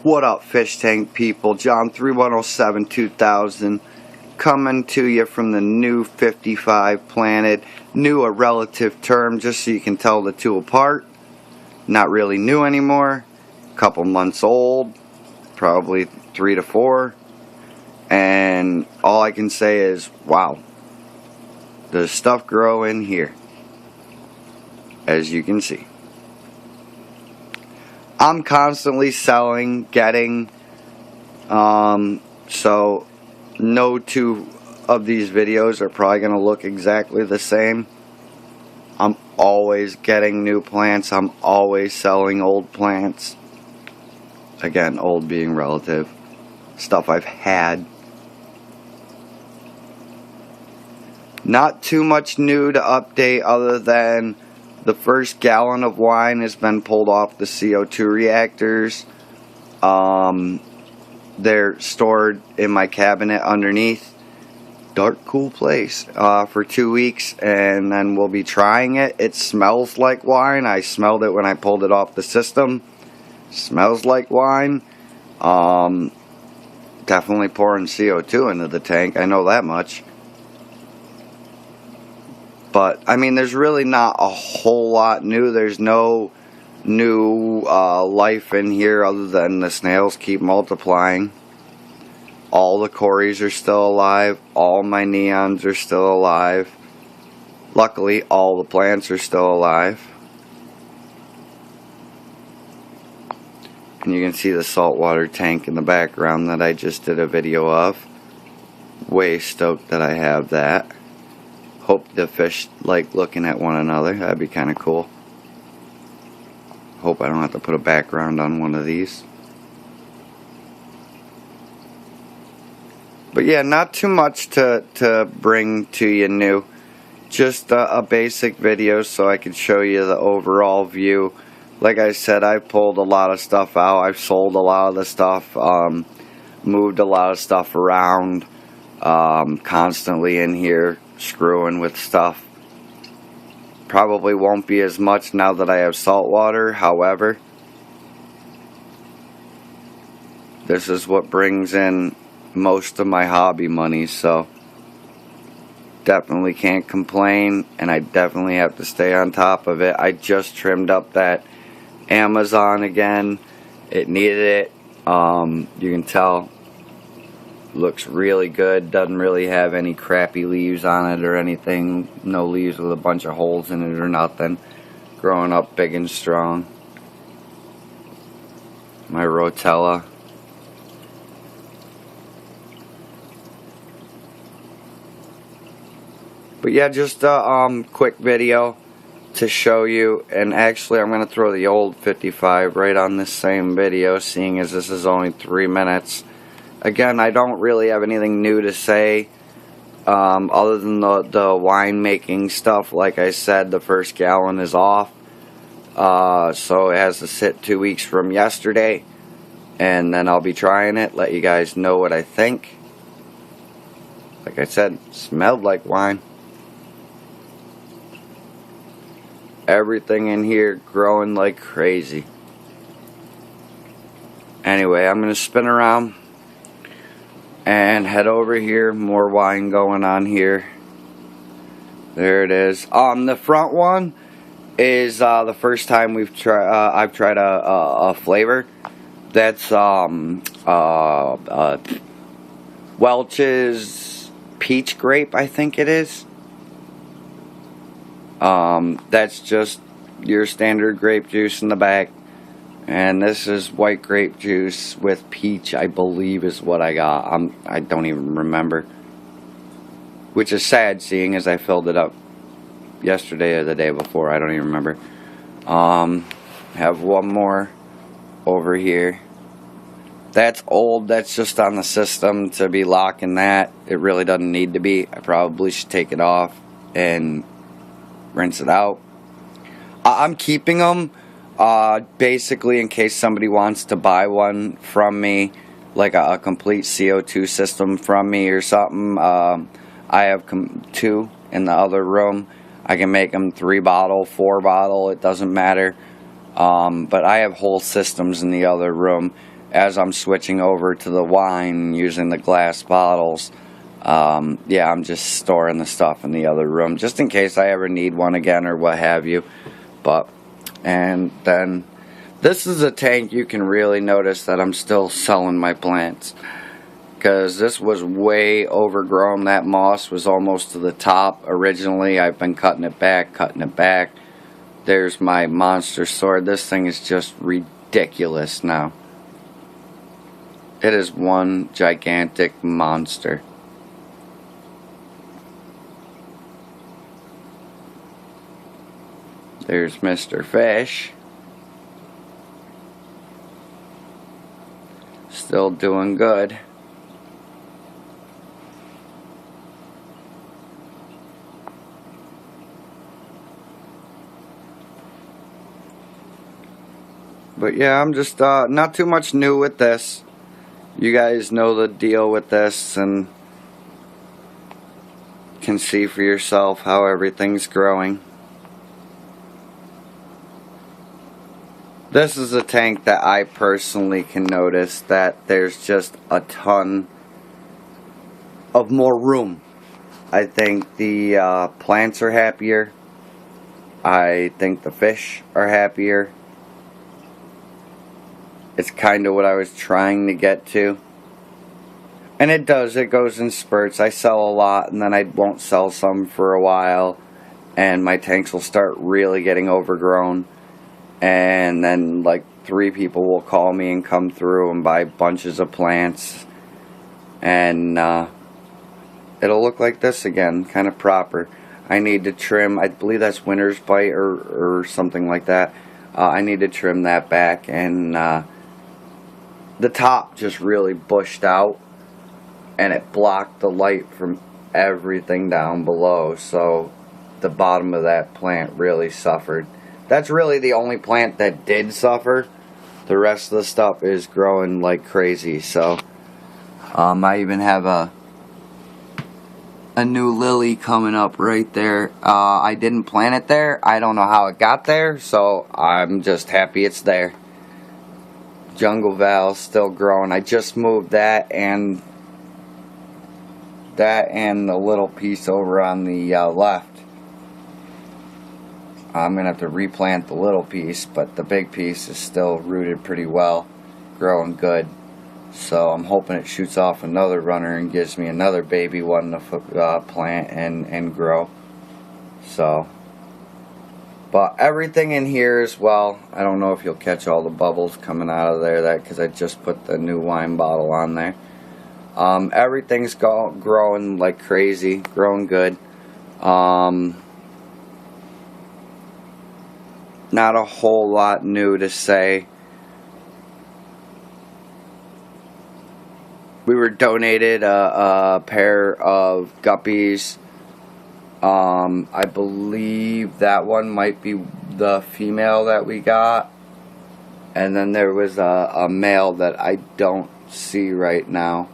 What up, fish tank people? John 3107 2000 coming to you from the new 55 planted. New, a relative term, just so you can tell the two apart. Not really new anymore. Couple months old, probably 3 to 4. And all I can say is, wow, there's stuff grow in here, as you can see. I'm constantly selling, getting, so no two of these videos are probably going to look exactly the same. I'm always getting new plants. I'm always selling old plants. Again, old being relative. Stuff I've had. Not too much new to update other than the first gallon of wine has been pulled off the CO2 reactors. They're stored in my cabinet underneath. Dark, cool place for 2 weeks, and then we'll be trying it. It smells like wine. I smelled it when I pulled it off the system. Smells like wine. Definitely pouring CO2 into the tank. I know that much. But, I mean, there's really not a whole lot new. There's no new life in here other than the snails keep multiplying. All the cories are still alive. All my neons are still alive. Luckily, all the plants are still alive. And you can see the saltwater tank in the background that I just did a video of. Way stoked that I have that. Hope the fish like looking at one another. That'd be kind of cool. Hope I don't have to put a background on one of these. But yeah, not too much to bring to you new. Just a basic video so I can show you the overall view. Like I said, I've pulled a lot of stuff out. I've sold a lot of the stuff. Moved a lot of stuff around. Constantly in here screwing with stuff. Probably won't be as much now that I have salt water. However, this is what brings in most of my hobby money, so definitely can't complain, and I definitely have to stay on top of it. I just trimmed up that Amazon again. It needed it. You can tell looks really good. Doesn't really have any crappy leaves on it or anything. No leaves with a bunch of holes in it or nothing. Growing up big and strong. My rotella. But yeah, just a quick video to show you. And actually I'm going to throw the old 55 right on this same video, seeing as this is only 3 minutes. Again, I don't really have anything new to say other than the wine making stuff. Like I said, the first gallon is off, so it has to sit 2 weeks from yesterday, and then I'll be trying it, let you guys know what I think. Like I said, smelled like wine. Everything in here growing like crazy. Anyway, I'm going to spin around and head over here. More wine going on here. There it is. The front one is the first time I've tried a flavor. That's Welch's peach grape, I think it is. That's just your standard grape juice in the back. And this is white grape juice with peach, I believe is what I got. I don't even remember. Which is sad, seeing as I filled it up yesterday or the day before. I don't even remember. Have one more over here. That's old. That's just on the system to be locking that. It really doesn't need to be. I probably should take it off and rinse it out. I'm keeping them. Basically in case somebody wants to buy one from me, like a complete CO2 system from me or something. I have 2 in the other room. I can make them 3 bottle, 4 bottle, it doesn't matter. But I have whole systems in the other room. as I'm switching over to the wine using the glass bottles. Yeah, I'm just storing the stuff in the other room just in case I ever need one again or what have you. And then this is a tank you can really notice that I'm still selling my plants, because this was way overgrown. That moss was almost to the top originally. I've been cutting it back. There's my monster sword. This thing is just ridiculous now. It is one gigantic monster. There's Mr. Fish. Still doing good. But yeah, I'm just not too much new with this. You guys know the deal with this and can see for yourself how everything's growing. This is a tank that I personally can notice that there's just a ton of more room. I think the plants are happier. I think the fish are happier. It's kind of what I was trying to get to. And it goes in spurts. I sell a lot and then I won't sell some for a while. And my tanks will start really getting overgrown. And then like 3 people will call me and come through and buy bunches of plants. And it'll look like this again, kind of proper. I need to trim, I believe that's winter's bite or something like that. I need to trim that back, and the top just really bushed out and it blocked the light from everything down below, so the bottom of that plant really suffered. That's really the only plant that did suffer. The rest of the stuff is growing like crazy. So I even have a new lily coming up right there. I didn't plant it there. I don't know how it got there, so I'm just happy it's there. Jungle Val's still growing. I just moved that and the little piece over on the left. I'm going to have to replant the little piece, but the big piece is still rooted pretty well, growing good. So I'm hoping it shoots off another runner and gives me another baby one to plant and grow. So, but everything in here as well, I don't know if you'll catch all the bubbles coming out of there, because I just put the new wine bottle on there. Everything's growing like crazy, growing good. Not a whole lot new to say. We were donated a pair of guppies. I believe that one might be the female that we got. And then there was a male that I don't see right now.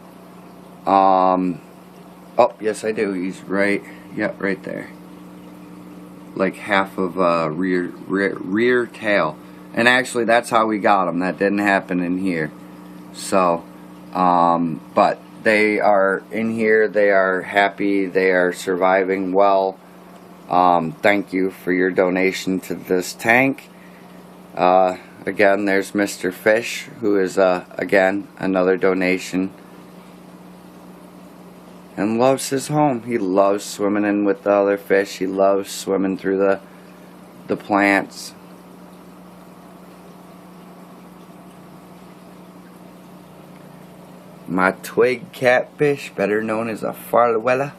Oh, yes I do. He's right, yep, right there. Like half of rear tail. And actually that's how we got him. That didn't happen in here. So, but they are in here. They are happy. They are surviving well. Thank you for your donation to this tank. Again, there's Mr. Fish, who is, again, another donation. And loves his home. He loves swimming in with the other fish. He loves swimming through the plants. My twig catfish, better known as a farluella.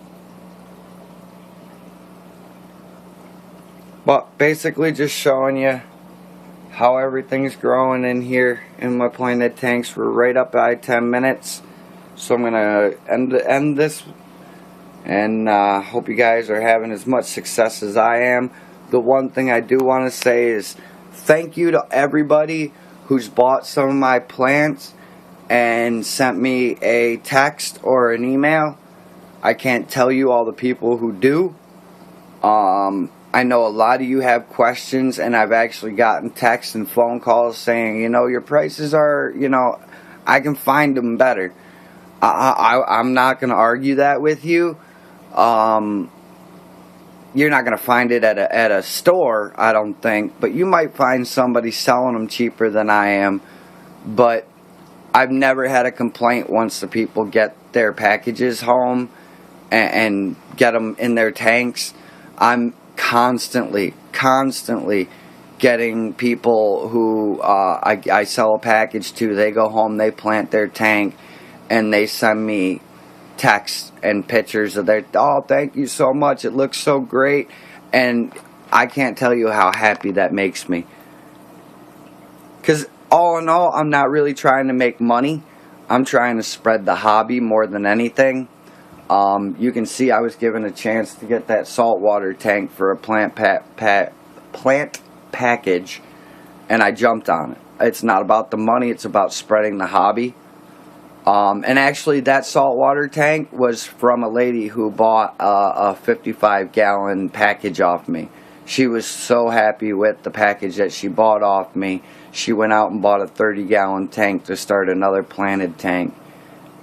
But basically just showing you how everything's growing in here in my planted tanks. We're right up by 10 minutes. So I'm going to end this, and hope you guys are having as much success as I am. The one thing I do want to say is thank you to everybody who's bought some of my plants and sent me a text or an email. I can't tell you all the people who do. I know a lot of you have questions, and I've actually gotten texts and phone calls saying, you know, your prices are, you know, I can find them better. I'm not going to argue that with you. You're not going to find it at a store, I don't think. But you might find somebody selling them cheaper than I am. But I've never had a complaint once the people get their packages home and get them in their tanks. I'm constantly getting people who I sell a package to. They go home, they plant their tank, and they send me texts and pictures of their, oh, thank you so much, it looks so great. And I can't tell you how happy that makes me. Because all in all, I'm not really trying to make money. I'm trying to spread the hobby more than anything. You can see I was given a chance to get that saltwater tank for a plant package, and I jumped on it. It's not about the money, it's about spreading the hobby. And actually, that saltwater tank was from a lady who bought a 55-gallon package off me. She was so happy with the package that she bought off me. She went out and bought a 30-gallon tank to start another planted tank,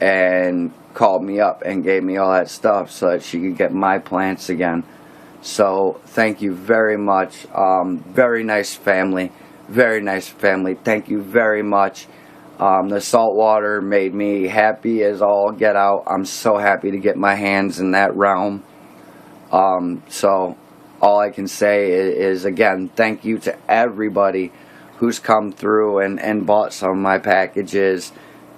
and called me up and gave me all that stuff so that she could get my plants again. So thank you very much. Very nice family. Very nice family. Thank you very much. The salt water made me happy as all get out. I'm so happy to get my hands in that realm. So all I can say is again, thank you to everybody who's come through and bought some of my packages,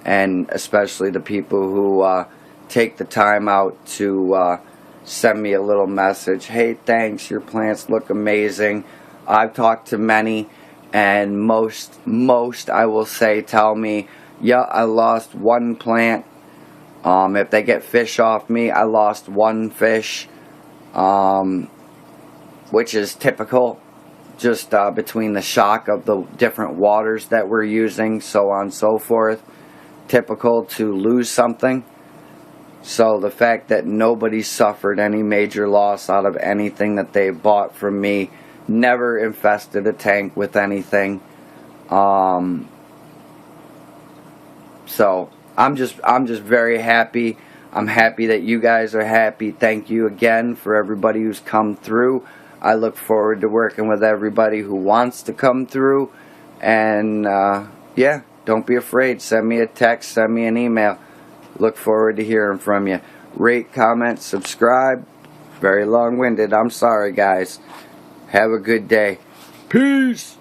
and especially the people who take the time out to send me a little message. Hey, thanks, your plants look amazing. I've talked to many, and most I will say tell me, yeah, I lost one plant. If they get fish off me, I lost one fish, which is typical, just between the shock of the different waters that we're using, so on and so forth. Typical to lose something. So the fact that nobody suffered any major loss out of anything that they bought from me, never infested a tank with anything. So I'm just very happy. I'm happy that you guys are happy. Thank you again for everybody who's come through. I look forward to working with everybody who wants to come through. And yeah, don't be afraid. Send me a text, send me an email. Look forward to hearing from you. Rate, comment, subscribe. Very long-winded. I'm sorry, guys. Have a good day. Peace.